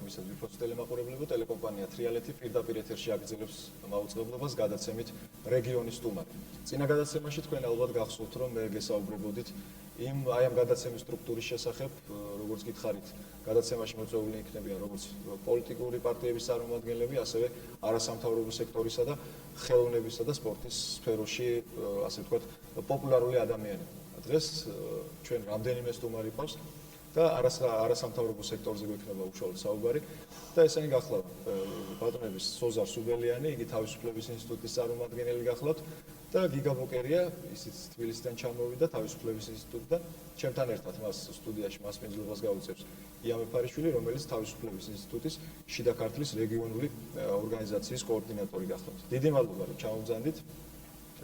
საქმისას ვიფოს ტელემაყურებლებო ტელეკომპანია თრიალეთი პირდაპირ ეთერში აგრძელებს მაუწყებლობას გადაცემით რეგიონის სტუმარი. წინა გადაცემაში თქვენ ალბათ გახსოვთ, რომ მე გესაუბრებოდით აი ამ გადაცემის სტრუქტურის შესახებ, როგორც გითხარით, გადაცემაში მოწვეული იქნებიან როგორც პოლიტიკური პარტიების წარმომადგენლები, ასევე არასამთავრობო სექტორისა და ხელოვნებისა და სპორტის სფეროში, ასე ვთქვათ, პოპულარული ადამიანები. დღეს ჩვენ რამდენიმე სტუმარი ყავს და არასამთავრობო სექტორზე გვექნება უშუალოდ საუბარი და ესენი გახლავთ პატრონების სოზარ სუბელიანი, იგი თავისუფლების ინსტიტუტის წარმომადგენელი გახლავთ და გიგა ბოკერია, ისიც თბილისიდან ჩამოვიდა თავისუფლების ინსტიტუტიდან. ჩემთან ერთად მას სტუდიაში მასპინძლობას გაუწევს იამე ფარიშვილი, რომელიც თავისუფლების ინსტიტუტის შიდა ქართლის რეგიონული ორგანიზაციის კოორდინატორი გახლავთ. დიდი მადლობა, რომ ჩამოვზანდით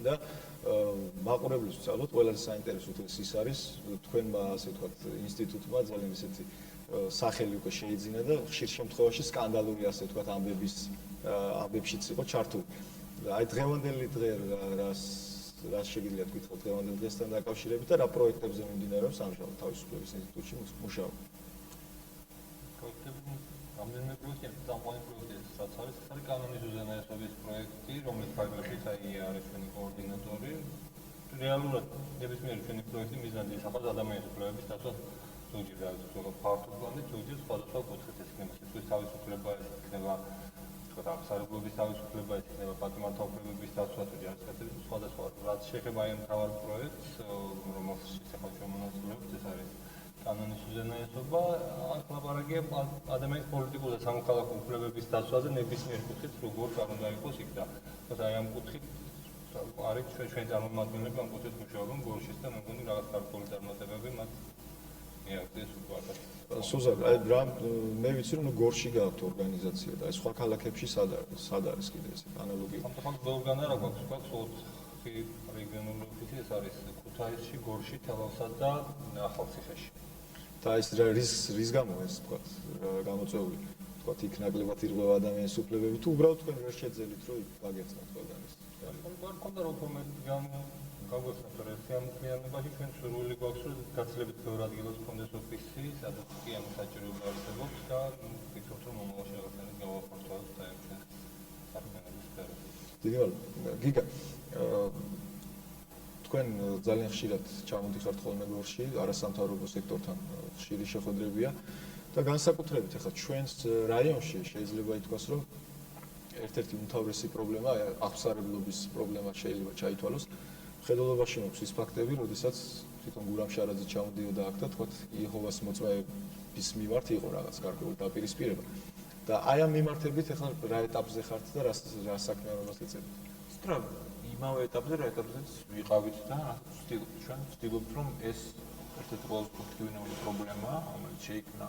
და მაყურებლისთვის ალბათ ყველაზე საინტერესო ის არის თქვენმა ასე ვთქვათ ინსტიტუტმა ძალიან ისეთი სახელი უკვე შეიძინა და ხშირ შემთხვევაში სკანდალური ასე ვთქვათ ამბებშიც იყო ჩართული. აი დღევანდელი დღე რას შეგიძლიათ გითხრათ დღევანდელ დღესთან დაკავშირებით და რა პროექტებზე მიმდინარეობს ამჟამად თავისუფლების ინსტიტუტში მუშაობა? პროექტები რამდენიმე პროექტია, წამყვანი პროექტი რაც არის, ეს არის კანონის უზენაესობის პროექტი, რომელიც ფაქტობრივად არის ჩვენი კოორდინატორი. რეალურად ნებისმიერი ჩვენი პროექტი მიზანი ისახავს ადამიანის უფლებების დაცვას ზოგჯერ რაღაც ფართო პლანით, ზოგჯერ სხვადასხვა კუთხით ეს იქნება სიტყვის თავისუფლება, ეს იქნება აღსარებლობის თავისუფლება, ეს იქნება პატიმართაუფლებების დაცვა, ჯარისკაცების სხვადასხვა. რაც შეეხება აი ამ მთავარ პროექტს, რომელშიც ახლა შემონაწილეობთ, ეს არის კანონის უზენაესობა, აქ ლაპარაკია ადამიანის პოლიტიკურ და სამოქალაქო უფლებების დაცვაზე ნებისმიერ კუთხით, როგორ უნდა იყოს იქ და აი ამ კუთხით არის ჩვენი წარმომადგენლები ამ კუთხით მუშაობენ გორშის და მეგონი რაღაც ქართული წარმატებები მათ მიაღწიეს უკვე. სუზან, აი რა მე ვიცი რომ გორში გააქვთ ორგანიზაცია და აი სხვა ქალაქებში სად არის კიდე ეს ანალოგია? სამწუხაროდ ბევრგან არა გვაქვს 4 რეგიონული ოფისი, ეს არის ქუთაისში, გორში, თელავსა და ახალციხეში. და ეს რის გამო ეს ვთქვათ გამოწვეული ვთქვათ იქ ნაკლებად ირღვევა ადამიანის უფლებები თუ უბრალოდ თქვენ ვერ შეძელით რომ გაგეხსნათ ყველგანის? მქონდა რომ გაგვეხსნათ რომ ეს ამთლიანობაში ჩვენ სურვილი გვაქვს რომ გაცილებით ბევრ ადგილას გქონდეს ოფისი, სადაც კი ამ საჭიროება არსებობს და ვფიქრობთ რომ მომავალში რაღაცნაირად გავახორციელოთ და ამ ჩვენ საქმიანობის სფეროში. დიდი მადლობა. გიგა თქვენ ძალიან ხშირად ჩამოდიხართ ხოლმე გორში, არასამთავრობო სექტორთან ხშირი შეხვედრებია და განსაკუთრებით ახლა ჩვენს რაიონში შეიძლება ითქვას, რომ ერთ-ერთი უმთავრესი პრობლემა აღსარებლობის პრობლემა შეიძლება ჩაითვალოს. ხედულობაში მაქვს ის ფაქტები, როდესაც თვითონ გურამ შარაძე ჩამოდიოდა აქ და თქვათ იეჰოვას მოწმეების მიმართ იყო რაღაც გარკვეული დაპირისპირება. და აი ამ მიმართებით ახლა რა ეტაპზე ხართ და რა საქმიანობას ეწევით? სწორად იმავე ეტაპზე რა ეტაპზეც ვიყავით და ჩვენ ვცდილობთ რომ ეს ერთ-ერთი ყველაზე ფუნქციონალური პრობლემაა, რომელიც შეიქმნა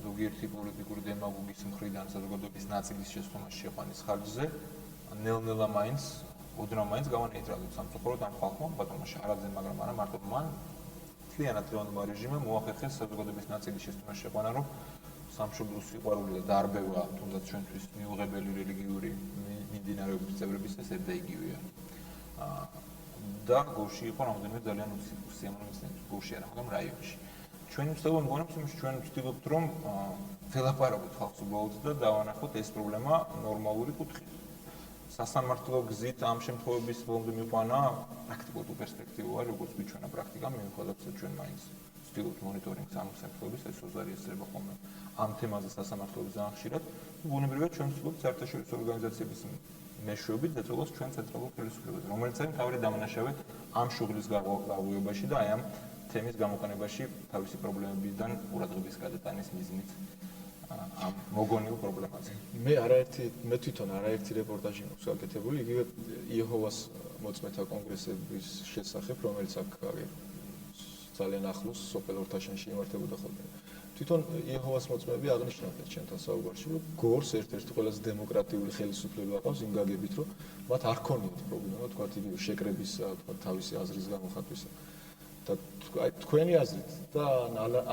ზოგიერთი პოლიტიკური დემაგოგის მხრიდან საზოგადოების ნაწილის შესწომას შეყვანის ხარჯზე, ნელ-ნელა მაინც ოდნავ მაინც გავანეიტრალოთ სამწუხაროდ ამ ხალხმა, ბატონმა შარაძემ, მაგრამ არა მარტო მან მთლიანად დღევანდელმა რეჟიმმა მოახერხეს საზოგადოების ნაწილის შესწომას შეყვანა, რომ სამშობლოს სიყვარული და დარბევა, თუნდაც ჩვენთვის მიუღებელი რელიგიური მიმდინარეობების წევრების ეს ერთ და იგივეა. და გორში იყო რამდენიმე ძალიან უსიამოვნო ინციდენტი, გორში არა, მაგრამ რაიონში. ჩვენი მცდელობა მგონებს, რომ ჩვენ ვცდილობთ, რომ ველაპარაკოთ ხალხს უბრალოდ და დავანახოთ ეს პრობლემა ნორმალური კუთხით. სასამართლო გზით ამ შემთხვევების ბოლომდე მიყვანა პრაქტიკულად უპერსპექტივოა, როგორც გვიჩვენა პრაქტიკა, მიუხედავად ჩვენ მაინც ვცდილობთ მონიტორინგს ამ შემთხვევების, ეს უზარი ესწრება ხოლმე ამ თემაზე სასამართლოების ძალიან ხშირად. ბუნებრივია ჩვენ ვცდილობთ საერთაშორისო ორგანიზაციების მეშვეობით დაწოლოს ჩვენ ცენტრალურ ხელისუფლებაზე, რომელიც არის მთავარი დამნაშავე ამ შუღლის გაღვივებაში და აი ამ თემის გამოყენებაში თავისი პრობლემებიდან ყურადღების გადატანის მიზნით ამ მოგონილ პრობლემაზე. მე თვითონ არაერთი რეპორტაჟი მაქვს გაკეთებული, იგივე იეჰოვას მოწმეთა კონგრესების შესახებ, რომელიც აქ ძალიან ახლოს სოფელ ორთაშენში იმართებოდა ხოლმე. თვითონ იეჰოვას მოწმეები აღნიშნავდნენ ჩვენთან საუბარში, რომ გორს ერთ-ერთი ყველაზე დემოკრატიული ხელისუფლება ყავს იმ გაგებით, რომ მათ არ ქონიათ პრობლემა, თქვათ იგივე შეკრებისა, თქვათ თავისი აზრის გამოხატვისა. და აი თქვენი აზრით და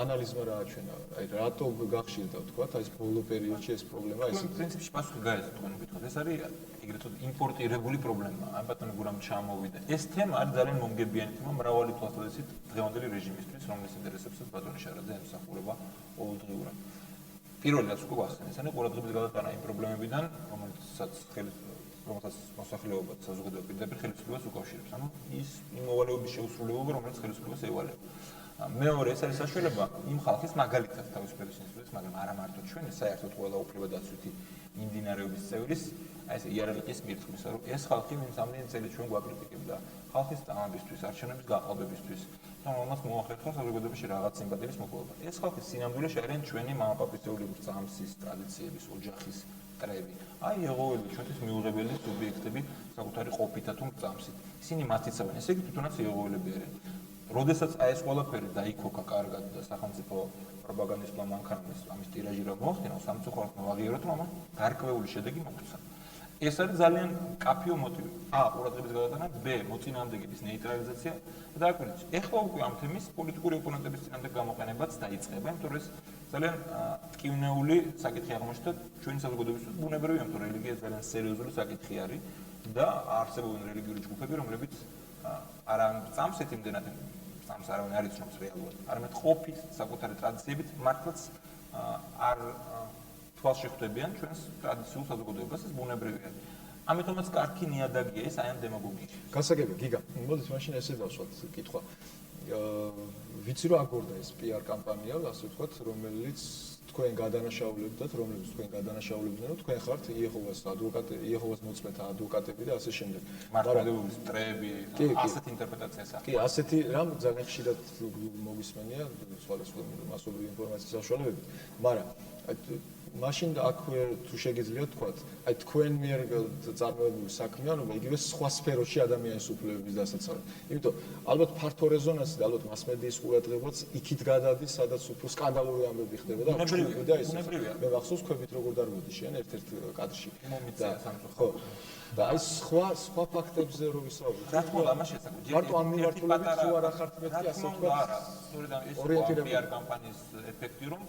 ანალიზმა რა აჩვენა? აი რატო გახშირდა თქვათ აი ეს ბოლო პერიოდში ეს პრობლემა ეს პრინციპში პასუხი გაეცეთ თქვენ ვიტყვით. ეს არის ეგრეთ წოდებული იმპორტირებული პრობლემა. აი ბატონი გურამ ჩამოვიდა. ეს თემა არის ძალიან მომგებიანი თემა მრავალი თვალსაზრისით დღევანდელი რეჟიმისთვის, რომლის ინტერესებსაც ბატონი შარაძე ემსახურება ყოველდღიურად. პირველი რაც უკვე გვახსენე, ეს არის ყურადღების გადატანა იმ პრობლემებიდან, რომელსაც მოსახლეობა საზოგადოება პირდაპირ ხელისუფლებას უკავშირებს. ანუ ის იმ მოვალეობის შეუსრულებლობა, რომელიც ხელისუფლებას ევალება. მეორე ეს არის საშუალება იმ ხალხის მაგალითად თავისუფლების ინსტიტუტის, მაგრამ არა მარტო ჩვენი, საერთოდ ყველა უფლებადაცვითი მიმდინარეობის წევრის, აი ეს იერარქიის მირთმისა, რომ ეს ხალხი ვინც ამდენი წელი ჩვენ გვაკრიტიკებდა ხალხის წამებისთვის, არჩევნების გაყალბებისთვის, რომელმაც მოახერხა საზოგადოებაში რაღაც სიმპათიების მოპოვება. ეს ხალხი სინამდვილეში არიან ჩვენი მამაპაპისეული წამსის, ტრადიციების, ოჯახის კრები. აი ეღოვები ჩვენთვის მიუღებელი სუბიექტები საკუთარი ყოფითა თუ წამსით. ისინი მათ იცავენ, ესე იგი თვითონაც ეღოველები არიან. როდესაც აი ეს ყველაფერი დაიქოქა კარგად და სახელმწიფო პროპაგანდისტმა მანქანამ ამის ტირაჟირება მოახდინა, სამწუხაროდ მოაღიაროთ, რომ გარკვეული შედეგი მოგვცა. ეს არის ძალიან კაფიო მოტივი. ა. ყურადღების გადატანა, ბ. მოწინააღმდეგების ნეიტრალიზაცია და დააკვირდით. ეხლა უკვე ამ თემის პოლიტიკური ოპონენტების წინააღმდეგ გამოყენებაც დაიწყება, იმიტომ რომ ეს ძალიან ტკივნეული საკითხი აღმოჩნდა ჩვენი საზოგადოებისთვის. ბუნებრივია, იმიტომ რომ რელიგია ძალიან სერიოზული საკითხი არის და არსებობენ რელიგიური ჯგუფები, რომლებიც არა წამსით იმდენად წამს არავინ არ იცნობს რეალურად, არამედ ყოფით, საკუთარი ტრადიციებით მართლაც არ თვალს შეხვდებიან ჩვენს ტრადიციულ საზოგადოებას, ეს ბუნებრივია. ამიტომაც კარგი ნიადაგია ეს აი ამ დემაგოგიაში. გასაგებია, გიგა. მოდით მაშინ ესე დავსვათ კითხვა. ვიცი რომ აგორდა ეს PR კამპანია, ასე ვთქვათ, რომელიც თქვენ გადანაშაულებდათ, რომლებიც თქვენ გადანაშაულებდნენ, რომ თქვენ ხართ იეჰოვას ადვოკატი, იეჰოვას მოწმეთა ადვოკატები და ასე შემდეგ. მართლმადიდებლობის წრეები, ასეთი ინტერპრეტაციას აქვს. კი, ასეთი რამ ძალიან ხშირად მოგისმენია სხვადასხვა მასობრივი ინფორმაციის საშუალებებით, მაგრამ მაშინ აქვე თუ შეგიძლიათ თქვათ, აი თქვენ მიერ წარმოებული საქმიანობა იგივე სხვა სფეროში ადამიანის უფლებების დასაცავად. იმიტომ ალბათ ფართო რეზონანსი და ალბათ მასმედიის ყურადღებაც იქით გადადის, სადაც უფრო სკანდალური ამბები ხდება და ბუნებრივია. მე მახსოვს ქვებით როგორ დარბოდი შენ ერთ-ერთ კადრში. მომიწია სამწუხაროდ. ხო. და აი სხვა ფაქტებზე რო ვისაუბროთ. რა თქმა უნდა, ამაში ესაკუთრებით. მარტო ამ მიმართულებით თუ არა ხართ მეთქი ასე ვთქვათ. არა, სწორედ ამ ეს PR კამპანიის ეფექტი რომ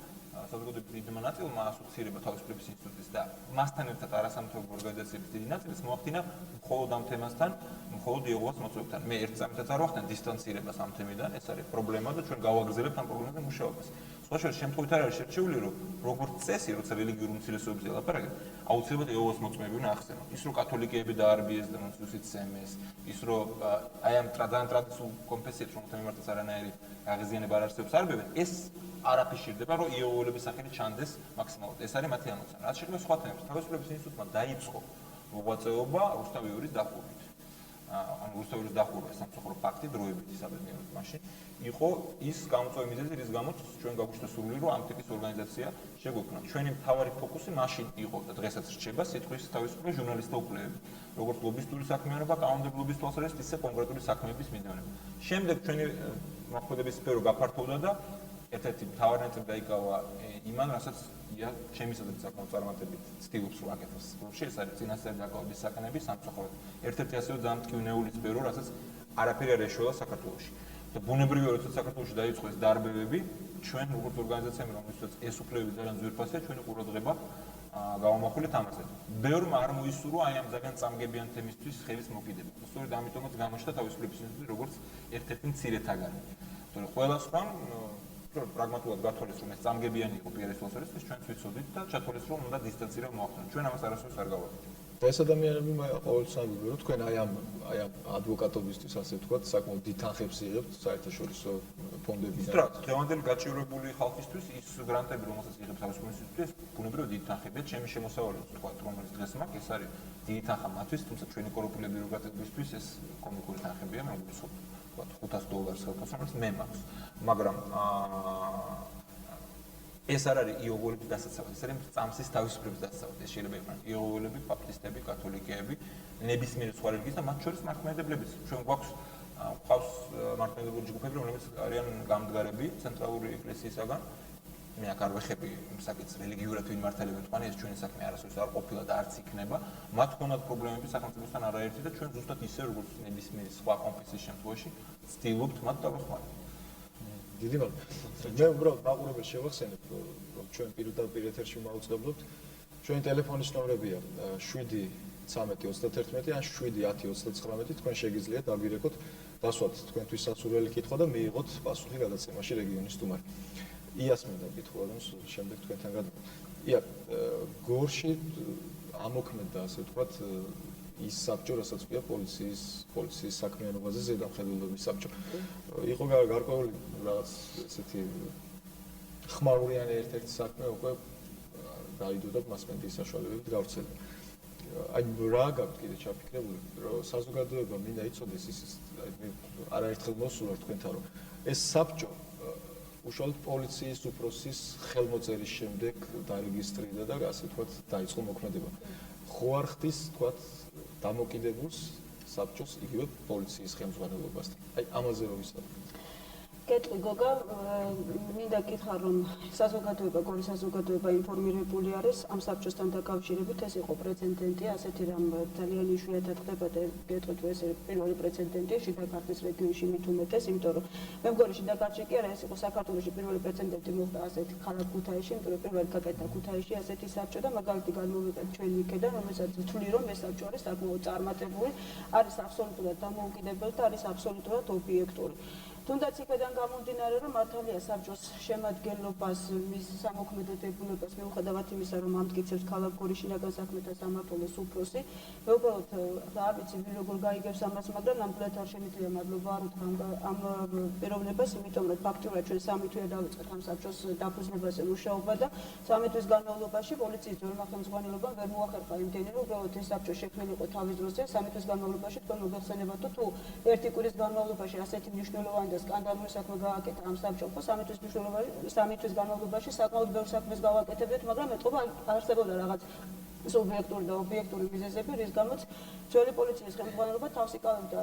საზოგადოების დიდმა ნაწილმა ასოცირება თავისუფლების ინსტიტუტის და მასთან ერთად არასამთავრობო ორგანიზაციების დიდი ნაწილის მოახდინა მხოლოდ ამ თემასთან, მხოლოდ იეჰოვას მოწმეებთან. მე ერთ წამითაც არ ვახდენ დისტანცირებას ამ თემიდან, ეს არის პრობლემა და ჩვენ გავაგზავნებთ ამ პრობლემაზე მუშაობას. სხვა შემთხვევით არ არის შერჩეული, რომ როგორც წესი, როცა რელიგიურ უმცირესობებზე ლაპარაკობთ, აუცილებლად იეჰოვას მოწმეები უნდა ახსენოთ. ის რომ კათოლიკეები დაარბიეს და ნაცისტის ცემეს, ის რომ აი ამ ტრადიციულ კონფესიებს, რომელთა მიმართაც არანაირი აღიზიანება არ არსებობს, არბებენ, ეს არ აფიშირდება, რომ იეჰოველების სახელით ჩანდეს მაქსიმალურად. ეს არის მათი ამოცანა. რაც შეეხება სხვა თემებს, თავისუფლების ინსტიტუტმა დაიწყო მოღვაწეობა რუსთავიურის დახურვით. ანუ რუსთავიურის დახურვა სამწუხარო ფაქტი დროებითი საბედნიეროდ მაშინ იყო ის გამოწვევის მიზეზი, რის გამოც ჩვენ გაგვიშთა სურვილი, რომ ამ ტიპის ორგანიზაცია შეგვექმნა. ჩვენი მთავარი ფოკუსი მაშინ იყო და დღესაც რჩება სიტყვის თავისუფლება, ჟურნალისტთა უფლებები, როგორც ლობისტური საქმიანობა, კანონმდებლობის თვალსაზრისით, ისე კონკრეტული საქმეების მიდევნება. შემდეგ ჩვენი მოქმედების სფერო გაფართოვდა და ერთ-ერთი მთავარი ნაწილი დაიკავა იმან, რასაც ჩემი საზრით საკმაოდ წარმატებით ცდილობს რომ აკეთოს სკოლაში, ეს არის წინასწარი დაკავების საქმეები სამწუხაროდ. ერთ-ერთი ასევე ძალიან მტკივნეული სფერო, რასაც არაფერი არ ეშველა საქართველოში. და ბუნებრივია, როცა საქართველოში დაიწყო ეს დარბევები, ჩვენ როგორც ორგანიზაციები, რომელსაც ეს უფლებები ძალიან ძვირფასია, ჩვენი ყურადღება გავამახვილეთ ამაზე. ბევრმა არ მოისურვა აი ამ ძალიან წამგებიან თემისთვის ხელის მოკიდება. სწორედ ამიტომაც გამოჩნდა თავისუფლების ინსტიტუტი როგორც ერთ-ერთი მცირეთაგანი. თორე ყველა სხვა პრაგმატულად გათვალეს, რომ ეს წამგებიანი იყო PR-ის თვალსაზრისით, ჩვენც ვიცოდით და ჩათვალეს, რომ უნდა დისტანცირება მოახდინოთ. ჩვენ ამას არასდროს არ გავაკეთებთ. და ეს ადამიანები ყოველთვის ამბობენ, რომ თქვენ აი ამ ადვოკატობისთვის, ასე ვთქვათ, საკმაოდ დიდ თანხებს იღებთ საერთაშორისო ფონდებიდან. სწორად, დღევანდელი გაჭირვებული ხალხისთვის ის გრანტები, რომელსაც იღებს თავისუფლების ინსტიტუტი, ბუნებრივად დიდი თანხებია. ჩემი შემოსავალი, ვთქვათ, რომელიც დღეს მაქვს, ეს არის დიდი თანხა მათთვის, თუმცა ჩვენი კორუფული ბიუროკრატებისთვის ეს კომიკური თანხებია, როგორც ვთქვათ, $500 ხელფასს, რომელიც მე მაქვს. მაგრამ ეს არ არის იეჰოველების დასაცავად, ეს არის წამსის თავისუფლების დასაცავად. ეს შეიძლება იყოს იეჰოველები, ბაპტისტები, კათოლიკეები, ნებისმიერი სხვა რელიგიის და მათ შორის მართლმადიდებლებიც. ჩვენ გვაქვს მართლმადიდებლური ჯგუფები, რომლებიც არიან გამდგარები ცენტრალური ეკლესიისაგან. მე აქ არ ვეხები საკითხს რელიგიურად ვინ მართლებენ თქვენ, ეს ჩვენი საქმე არასდროს არ ყოფილა და არც იქნება. მათ ჰქონდათ პრობლემები სახელმწიფოსთან არაერთი და ჩვენ ზუსტად ისე როგორც ნებისმიერი სხვა კონფესიის შემთხვევაში ვცდილობთ მათ დავეხმაროთ. დიდი მადლობა. მე უბრალოდ მაყურებელს შევახსენებ, რომ ჩვენ პირდაპირ ეთერში მაუწყებლობთ. ჩვენი ტელეფონის ნომრებია 713-31 ან 710-39. თქვენ შეგიძლიათ დაგვირეკოთ, დასვათ თქვენთვის სასურველი კითხვა და მიიღოთ პასუხი გადაცემაში რეგიონის სტუმარი. იასმინდა კითხვა, რომ შემდეგ თქვენთან გადავიდეთ. ია, გორში ამოქმედდა, ასე ვთქვათ, ის საბჭო, რასაც ქვია პოლიციის საქმიანობაზე ზედამხედველობის საბჭო. იყო გარკვეული რაღაც ესეთი ხმაურიანი ერთ-ერთი საქმე უკვე დაიდო და მასმედიის საშუალებებით გავრცელდა. აი რა გაქვთ კიდე ჩაფიქრებული, რომ საზოგადოება მინდა იცოდეს ის არაერთხელ მოსულა თქვენთან, რომ ეს საბჭო უშუალოდ პოლიციის უფროსის ხელმოწერის შემდეგ დარეგისტრირდა და ასე ვთქვათ დაიწყო მოქმედება. ხო არ ხდის ვთქვათ დამოკიდებულს საბჭოს იგივე პოლიციის ხელმძღვანელობასთან. აი ამაზე რომ ვისაუბროთ. კეთილი გოგა, მინდა გითხრა რომ გორის საზოგადოება ინფორმირებული არის ამ საბჭოსთან დაკავშირებით, ეს იყო პრეცედენტი, ასეთი რამ ძალიან იშვიათად ხდება და გეტყვით ეს პირველი პრეცედენტი შიდა ქართლის რეგიონში მით უმეტეს, იმიტომ რომ მე მგონი შიდა ქართლში კი არა, ეს იყო საქართველოში პირველი პრეცედენტი მოხდა ასეთი ქალაქ ქუთაისში, იმიტომ რომ პირველად გაკეთდა ქუთაისში ასეთი საბჭო და მაგალითი განმოვიღეთ ჩვენი იქიდან, რომელსაც ვთვლი რომ ეს საბჭო არის საკმაოდ წარმატებული, არის აბსოლუტურად დამოუკიდებელი და არის აბსოლუტურად ობიექტური. თუნდაც იქიდან გამომდინარე, რომ მართალია საბჭოს შემადგენლობას, მის სამოქმედო დებულებას მიუხედავად იმისა, რომ ამტკიცებს ქალაქ გორის შინაგან საქმეთა სამმართველოს უფროსი, მე უბრალოდ არ ვიცი როგორ გაიგებს ამას, მაგრამ ნამდვილად არ შემიძლია მადლობა არ უთხრა ამ პიროვნებას, იმიტომ რომ ფაქტურად ჩვენ 3 თვეა დავიწყეთ ამ საბჭოს დაფუძნებაზე მუშაობა და 3 თვის განმავლობაში პოლიციის ძველმა ხელმძღვანელობამ ვერ მოახერხა იმდენი, რომ უბრალოდ ეს საბჭო შექმნილი იყო თავის დროზე, 3 თვის განმავლობაში თქვენ მოგეხსენებათ, თუ ერთი კვირის განმავლობაში ასეთი მნიშვნელოვანი და სკანდალური საქმე გააკეთა ამ საბჭომ, ხო 3 თვის განმავლობაში საკმაოდ ბევრ საქმეს გავაკეთებდეთ, მაგრამ ეტყობა არსებობდა რაღაც სუბიექტური და ობიექტური მიზეზები, რის გამოც ძველი პოლიციის ხელმძღვანელობა თავს იკავებდა.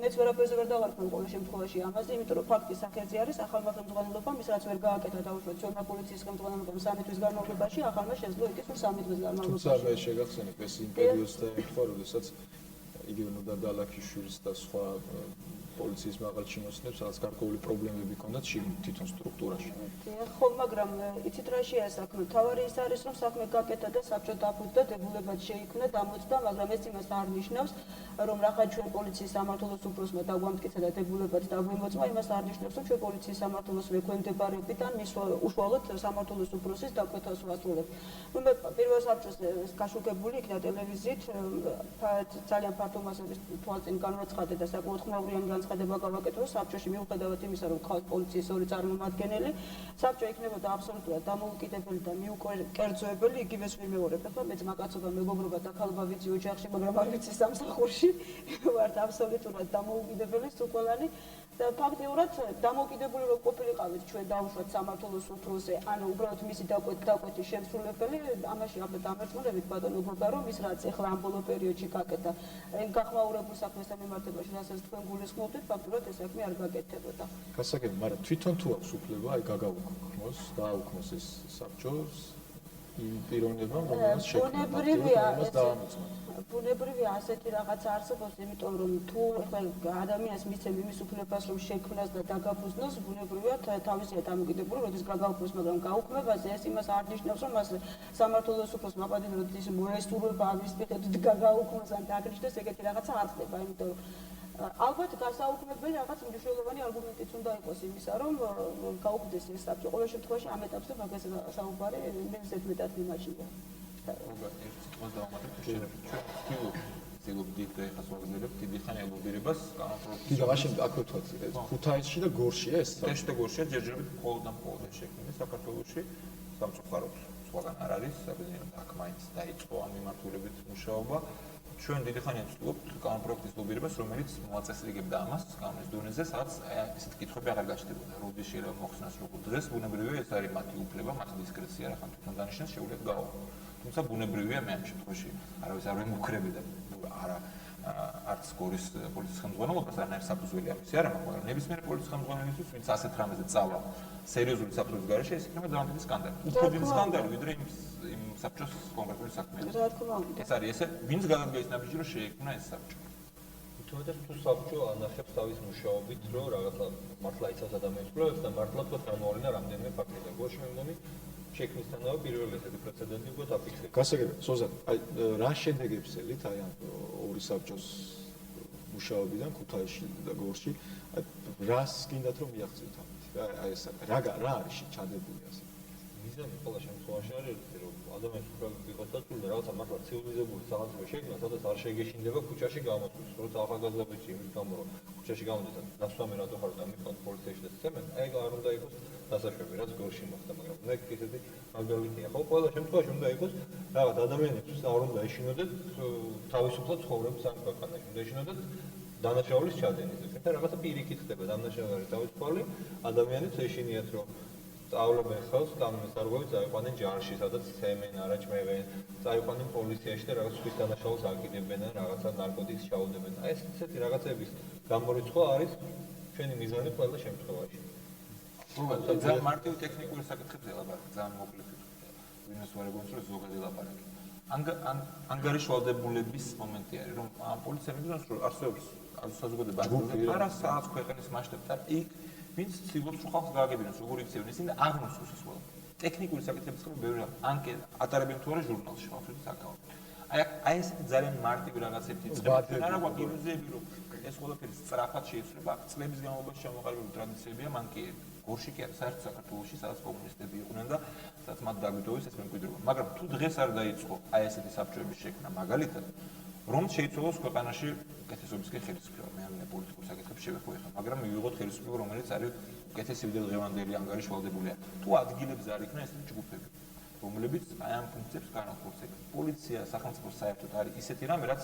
მეც ვერაფერზე ვერ დავარქმევ ყოველ შემთხვევაში ამაზე, იმიტომ რომ ფაქტი სახეზე არის, ახალმა ხელმძღვანელობამ ის რაც ვერ გააკეთა დაუშვათ ძველმა პოლიციის ხელმძღვანელობამ 3 თვის განმავლობაში, ახალმა შეძლო იკითხოს 3 წლის განმავლობაში. თუმცა მე შეგახსენებ ეს იმ პერიოდსთან ერთად, როდესაც იგივე ნოდარ დალაქიშვილის და სხვა პოლიციის მაღალ ჩინოსნებს რაღაც გარკვეული პრობლემები ჰქონდათ თვითონ სტრუქტურაში. ხო, მაგრამ იცით რა შეა საქმე? თავარი ის არის, რომ საქმე გაკეთა და საბჭო დაფუძნდა, დებულებად შეიქმნა, დამოწდა, მაგრამ ეს იმას არ ნიშნავს, რომ რაღაც ჩვენ პოლიციის სამმართველოს უფროსმა დაგვამტკიცა და დებულებად დაგვიმოწმა, იმას არ ნიშნავს, რომ ჩვენ პოლიციის სამმართველოს მექვემდებარებით ან მის უშუალოდ სამმართველოს უფროსის დაკვეთას ვასრულებთ. მე პირველ საბჭოს გაშუქებული იქნა ტელევიზიით, ძალიან ფართო მასების თვალწინ განაცხადე და საკმაოდ ხმაურიანი განცხადება გავაკეთე, რომ საბჭოში მიუხედავად იმისა, რომ ხალხ პოლიციის ორი წარმომადგენელი, საბჭო იქნებოდა აბსოლუტურად დამოუკიდებელი და მიუკერძოებელი, იგივეს ვიმეორებ. ახლა მე ძმაკაცობა, მეგობრობა და ქალობა ვიცი ოჯახში, მაგრამ არ ვიცი სამსახურში. ვართ აბსოლუტურად დამოუკიდებელი, სულყოლანი და ფაქტიურად დამოუკიდებელი რო ყოფილიყავით ჩვენ დაუშვათ სამმართველოს უფროსზე, ანუ უბრალოდ მისი დაკვეთის შემსრულებელი, ამაში აბა დამერწმუნებით ბატონო გოგა, რომ ის რაც ახლა ამ ბოლო პერიოდში გაკეთა, გახმაურებულ საქმესთან მიმართებაში, რასაც თქვენ გულისხმობთ, ფაქტურად ეს საქმე არ გაკეთდებოდა. გასაგები, მაგრამ თვითონ თუ აქვს უფლება, აი გაგაუქმოს, დააუქმოს ეს საბჭოს იმ პიროვნებამ, რომელსაც შექმნა. ბუნებრივია ასეთი რაღაც არსებობს, იმიტომ რომ თუ ადამიანს მისცემ იმის უფლებას, რომ შექმნას და დაგაფუძნოს, ბუნებრივია თავისია დამოკიდებული, როდის გაგაუქმოს, მაგრამ გაუქმებაზე ეს იმას არ ნიშნავს, რომ მას სამმართველოს უფროს მაპატიმროთ ის მოესურვება ამის მიხედვით გაგაუქმოს ან დაგნიშნოს, ეგეთი რაღაცა არ ხდება, იმიტომ რომ ალბათ გასაუქმებელი რაღაც მნიშვნელოვანი არგუმენტიც უნდა იყოს იმისა, რომ გაუქმდეს ეს საბჭო. ყოველ შემთხვევაში ამ ეტაპზე მაგაზე საუბარი მე ზედმეტად მიმაჩნია. ვცდილობდით და ეხლა ვაგრძელებთ დიდი ხანი ელობირებას განსაკუთრებით. კიდე მაშინ აქ ვთქვათ, ქუთაისში და გორშია ეს. ქუთაისში და გორშია ჯერჯერობით მხოლოდ და მხოლოდ შექმნილი საქართველოში სამწუხაროდ სხვაგან არ არის, საბედნიეროდ აქ მაინც დაიწყო ამ მიმართულებით მუშაობა. ჩვენ დიდი ხანია ვცდილობთ კანონპროექტის ლობირებას, რომელიც მოაწესრიგებდა ამას კანონის დონეზე, სადაც ესეთი კითხვები აღარ გაჩნდებოდა. როდის შეიძლება მოხსნას როგორ დღეს, ბუნებრივია ეს არის მათი უფლება, მათი დისკრეცია, რა ხან თვითონ დანიშნეს, შეუძლიათ გააუქმო. თუმცა ბუნებრივია მე ამ შემთხვევაში არავის არ ვემუქრებდა არა არც გორის პოლიციის ხელმძღვანელობას, არანაირ საფუძველი ამისი არ აქვს, მაგრამ ნებისმიერ პოლიციის ხელმძღვანელისთვის, ვინც ასეთ რამეზე წავა სერიოზული საფრთხის გარეშე, ეს იქნება ძალიან დიდი სკანდალი. უფრო დიდი სკანდალი, ვიდრე იმ საბჭოს კონკრეტული საქმეა. რა თქმა უნდა. ეს არის ესე, ვინც გადადგეს ნაბიჯი, რომ შეექმნა ეს საბჭო. თუმცა თუ საბჭო ანახებს თავის მუშაობით, რომ რაღაცა მართლა იცავს ადამიანის პრობლემებს და მართლა თქვა გამოავლინა რამდენიმე ფაქტი და გორში მე მგონი შექმნისთანავე პირველი ესეთი პრეცედენტი უკვე დაფიქსირდა. გასაგები, სოზან, აი რა შედეგებს ელით აი ამ ორი საბჭოს მუშაობიდან ქუთაისში და გორში, აი რას გინდათ რომ მიაღწევთ ამით? აი ეს რა არის ჩადებული ასე? მიზანი ყველა შემთხვევაში არის ერთი, რომ ადამიანის უფლებები იყოს დაცული და რაღაცა მართლა ცივილიზებული სახელმწიფო შექმნა, სადაც არ შეგეშინდება ქუჩაში გამოსვლის. როცა ახალგაზრდობებში იმის გამო რომ ქუჩაში გამოდეთ და დასვამი რატო ხარ და მიყავთ პოლიციაში და ცემენ, აი არ უნდა იყოს დასაშვები, რაც გორში მოხდა, მაგრამ მე ისეთი მაგალითია. ხო, ყველა შემთხვევაში უნდა იყოს რაღაც ადამიანებს არ უნდა ეშინოდეთ თავისუფლად ცხოვრებს ამ ქვეყანაში, უნდა ეშინოდეთ დანაშაულის ჩადენით. და რაღაცა პირიქით ხდება დანაშაული თავისუფალი ადამიანებს ეშინიათ რომ სწავლებენ ხელს კანონისარღვევით წაიყვანენ ჯარში, სადაც ცემენ, არაჭმევენ, წაიყვანენ პოლიციაში და რაღაც სხვის დანაშაულს აკიდებენ და რაღაცა ნარკოტიკს ჩაუდებენ. აი ესეთი რაღაცების გამორიცხვა არის ჩვენი მიზანი ყველა შემთხვევაში. ძალიან მარტივი ტექნიკური საკითხებზე ლაპარაკი, ძალიან მოკლედ. ვინმეს ვერ ეგონს რომ ზოგადი ლაპარაკი. ანგარიშვალდებულების მომენტი არის, რომ პოლიცია მიგზავს რომ არსებობს საზოგადოება არა საათს ქვეყნის მასშტაბით, არ იქ ვინც ცდილობს რომ ხალხს გააგებინოს, როგორ იქცევენ ისინი და აღნოსოს ეს ყველა. ტექნიკური საკითხების ხომ ბევრი ანკეტა ატარებენ თუ არა ჟურნალში ხალხის აკაუნტი. აი ეს ძალიან მარტივი რაღაცები იწყება. არა გვაქვს ილუზიები რომ ეს ყველაფერი სწრაფად შეიცვლება. წლების განმავლობაში ჩამოყალიბებული ტრადიციებია, მან კი გორში კი საერთოდ საქართველოში სადაც კომუნისტები იყვნენ და სადაც მათ დაგვიტოვეს ეს მემკვიდრეობა. მაგრამ თუ დღეს არ დაიწყო აი ესეთი საბჭოების შექმნა მაგალითად რომ შეიცვალოს ქვეყანაში კეთილობისკენ ხელისუფლება, მე ამინა პოლიტიკურ საკითხებს შევეხო, მაგრამ მივიღოთ ხელისუფლება, რომელიც არის კეთილსივიდე დღევანდელი ანგარიშვალდებულია. თუ ადგილებს არ იქნა ესეთი ჯგუფები, რომლებიც აი ამ ფუნქციებს განახორციელებენ. პოლიცია, სახელმწიფო საერთოდ არის ისეთი რამე, რაც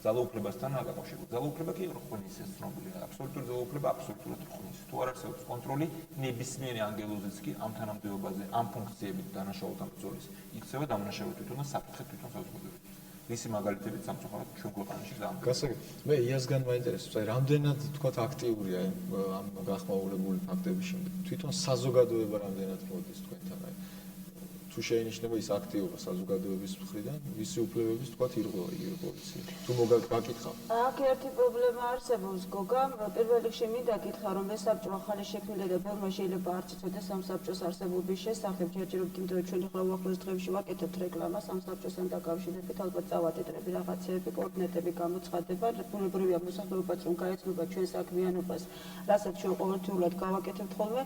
ძალაუფლებასთან დაკავშირებული. ძალაუფლება კი როხონ ისე ცნობილია. აბსოლუტური ძალაუფლება აბსოლუტურად როხონ ისე. თუ არ არსებობს კონტროლი, ნებისმიერი ანგელოზიც კი ამ თანამდებობაზე, ამ ფუნქციებით დანაშაულთან ბრძოლის იქცევა დამნაშავე თვითონ და საფრთხე თვითონ საზოგადოებისთვის. ისი მაგალითებით სამწუხაროდ ჩვენ ქვეყანაში ძალიან. გასაგებია. მე იასგან მაინტერესებს, აი რამდენად თქვათ აქტიურია ამ გახმაურებული ფაქტების შემდეგ. თვითონ საზოგადოება რამდენად მოდის თქვენთან, აი თუ შეინიშნება ის აქტიობა საზოგადოების მხრიდან, ვისი უფლებების თქვათ ირღვევა პოლიცია. თუ მოგაკითხავ. აქ ერთი პრობლემა არსებობს, გოგა, პირველ რიგში მინდა გითხრა, რომ ეს საბჭო ახალი შექმნილი და ბევრმა შეიძლება არ იცოდეს ამ საბჭოს არსებობის შესახებ, ჯერჯერობით, იმიტომ რომ ჩვენ ახლა უახლოეს დღეებში ვაკეთებთ რეკლამას ამ საბჭოსთან დაკავშირებით, ალბათ წავატიტრები რაღაცეები, კოორდინატები გამოცხადება, ბუნებრივია მოსახლეობაც რომ გაეცნობა ჩვენ საქმიანობას, რასაც ჩვენ ყოველთვიურად გავაკეთებთ ხოლმე.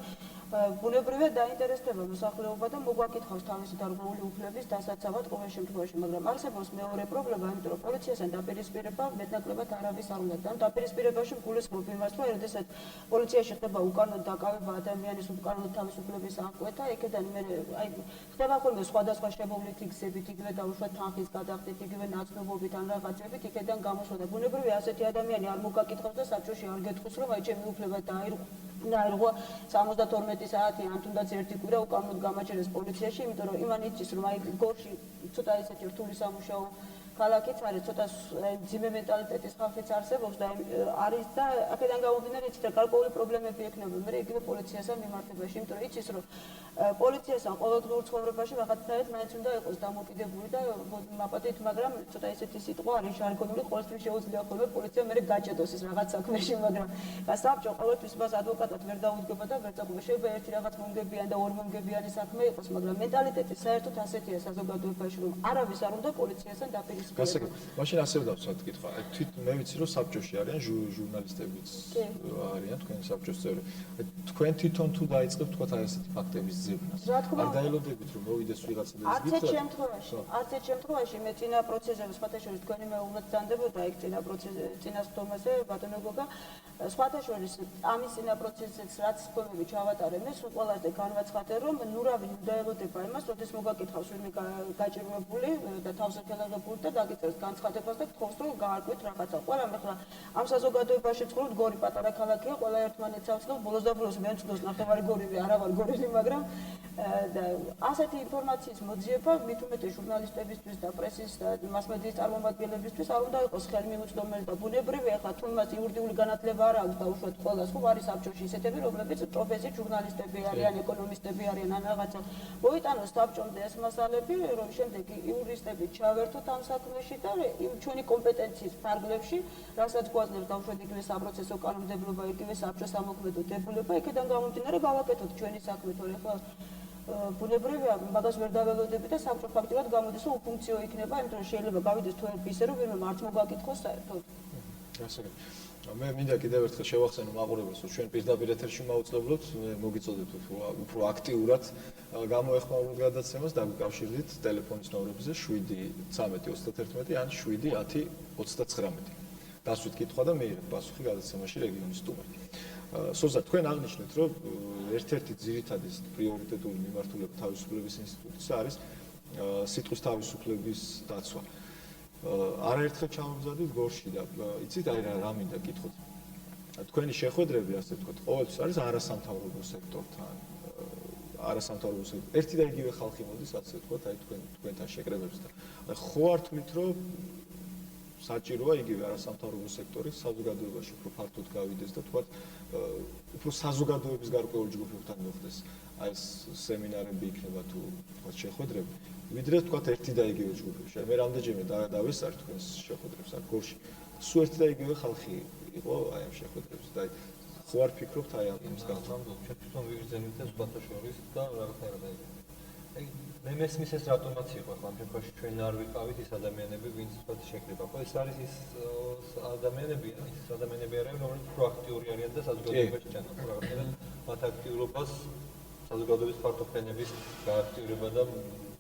ბუნებრივია დაინტერესდება მოსახლეობა და მოგვაკითხავს თავისი დარღვეული უფლების დასაცავად ყოველ შემთხვევაში, მაგრამ არსებობს მეორე პრობლემა, იმიტომ რომ პოლიციასთან დაპირისპირება მეტნაკლებად არავის არ უნდა და ამ დაპირისპირებაში გულისხმობ იმას, რომ როდესაც პოლიციაში ხდება უკანონო დაკავება ადამიანის უკანონო თავისუფლების აღკვეთა, იქიდან მე აი ხდება ხოლმე სხვადასხვა შემოვლითი გზებით, იგივე დაუშვათ თანხის გადახდით, იგივე ნაცნობობით ან რაღაცებით, იქიდან გამოსვლა და ბუნებრივია ასეთი ადამიანი არ მოგაკითხავს და საბჭოში არ გეტყვის, რომ აი ჩემი უფლება დაირღვა 72 საათი ან თუნდაც ერთი კვირა უკანონოდ გამაჭერეს პოლიციაში, იმიტომ რომ იმან იცის რომ აი გორში ცოტა ისეთი რთული სამუშაო ქალაქიც არის, ცოტა ძიმე მენტალიტეტის ხალხიც არსებობს და არის და აქედან გამომდინარე იცით რა გარკვეული პრობლემები ექნება მე იგივე პოლიციასთან მიმართებაში, იმიტომ რომ იცის რომ პოლიციასთან ყოველდღიურ ცხოვრებაში რაღაცნაირად მაინც უნდა იყოს დამოკიდებული და მაპატით, მაგრამ ცოტა ისეთი სიტყვა არის ჟარგონული, ყოველთვის შეუძლია ხოლმე პოლიცია მე გაჭედოს ის რაღაც საქმეში, მაგრამ საბჭო ყოველთვის მას ადვოკატად ვერ დაუდგება და ვერ წაგვება. შეიძლება ერთი რაღაც მომგებიანი და ორი მომგებიანი საქმე იყოს, მაგრამ მენტალიტეტი საერთოდ ასეთია საზოგადოებაში, რომ არავის არ უნდა პოლიციასთან დაპირისპირება. გასაგებია. მაშინ ასევე დავსვათ კითხვა. თვით მე ვიცი რომ საბჭოში არიან ჟურნალისტებიც არიან თქვენ საბჭოს წევრები. თქვენ თვითონ თუ დაიწყებთ თქვა აი ესეთი ფაქტების ძებნას. არ დაელოდებით რომ მოვიდეს ვიღაცა და ის არც ერთ შემთხვევაში მე წინა პროცესზე სხვათა შორის თქვენი მეუბნად ძანდებოდა ეგ წინა სხდომაზე ბატონო გოგა სხვათა შორის ამის წინა პროცესზეც რაც სხდომები ჩავატარე მე სულ ყველაზე განვაცხადე რომ ნურავი დაელოდება იმას როდის მოგაკითხავს ვინმე გაჭირვებული და თავს ეკელაღებული და დაგიწერს განცხადებას და გთხოვს რომ გაარკვეთ რაღაცა. ყველა მე ხლა ამ საზოგადოებაში ვცხოვრობ, გორი პატარა ქალაქია, ყველა ერთმანეთს ავსწრებ, ბოლოს და ბოლოს მე ვცდოს ნახევარი გორივე, არა ვარ გორილი, მაგრამ და ასეთი ინფორმაციის მოძიება მით უმეტეს ჟურნალისტებისთვის და პრესის და მასმედიის წარმომადგენლებისთვის არ უნდა იყოს ხელმიმუწვდომელი და ბუნებრივია ხლა თუ მას იურიდიული განათლება არ აქვს და უშუალოდ ყველას ხო არის საბჭოში ისეთები, რომლებიც პროფესიით ჟურნალისტები არიან, ეკონომისტები არიან ან რაღაცა. მოიტანოს საბჭომდე ეს მასალები, რომ შემდეგ იურისტები ჩავერთოთ ამ საქმეში და ჩვენი კომპეტენციის ფარგლებში, რასაც გვაძლევს დაუშვათ იგივე საპროცესო კანონმდებლობა, იგივე საბჭოს სამოქმედო დებულება, იქიდან გამომდინარე გავაკეთოთ ჩვენი საქმე, თორე ხლა ბუნებრივია მაგას ვერ დაველოდები და საბჭო ფაქტიურად გამოდის რომ უფუნქციო იქნება, იმიტომ რომ შეიძლება გავიდეს თუ ისე რომ ვინმე მართ მოგაკითხოს საერთოდ. გასაგებია. მე მინდა კიდევ ერთხელ შევახსენო მაყურებელს, რომ ჩვენ პირდაპირ ეთერში მოვუწოდებთ, მოგიწოდებთ უფრო აქტიურად გამოეხმაუროთ გადაცემას და გაკავშირდით ტელეფონის ნომრებზე 7-13-31 ან 7-10-39. დასვით კითხვა და მეირებ პასუხი გადაცემაში რეგიონის სტუმარით. სოზა, თქვენ აღნიშნეთ, რომ ერთ-ერთი ძირითადი პრიორიტეტული მიმართულება თავისუფლების ინსტიტუტის არის სიტყვის თავისუფლების დაცვა. არაერთხელ ჩამოვზადეთ გორში და იცით აი რა მინდა გითხოთ. თქვენი შეხვედრები, ასე ვთქვათ, ყოველთვის არის არასამთავრობო სექტორთან, არასამთავრობო სექტორთან. ერთი და იგივე ხალხი მოდის, ასე ვთქვათ, აი თქვენთან შეკრებებს და ხო არ თვლით, რომ საჭიროა იგივე არასამთავრობო სექტორი საზოგადოებაში უფრო ფართოდ გავიდეს და თქვათ, უფრო საზოგადოების გარკვეული ჯგუფებთან მოხდეს. აი ეს სემინარები იქნება თუ თქვათ შეხვედრები. ვიდრე თქვათ ერთი და იგივე ჯგუფებში. მე რამდენჯერმე დავესწარ თქვენს შეხვედრებს აქ გორში. სულ ერთი და იგივე ხალხი იყო აი ამ შეხვედრებში და ხო არ ფიქრობთ აი ამის განსხვავებით? ჩვენ თვითონ ვიგრძელით და სხვათა შორის და რაღაცნაირად აი მე მესმის ეს რატომაც იყო ახლა ამ შემთხვევაში ჩვენ არ ვიყავით ის ადამიანები, ვინც თქვათ შეკრება. ხო ეს არის ის ადამიანები არიან, რომლებიც პროაქტიური არიან და საზოგადოებაში ჩანან. რაღაცნაირად მათ აქტიურობას საზოგადოების ფართოფენების გააქტიურება და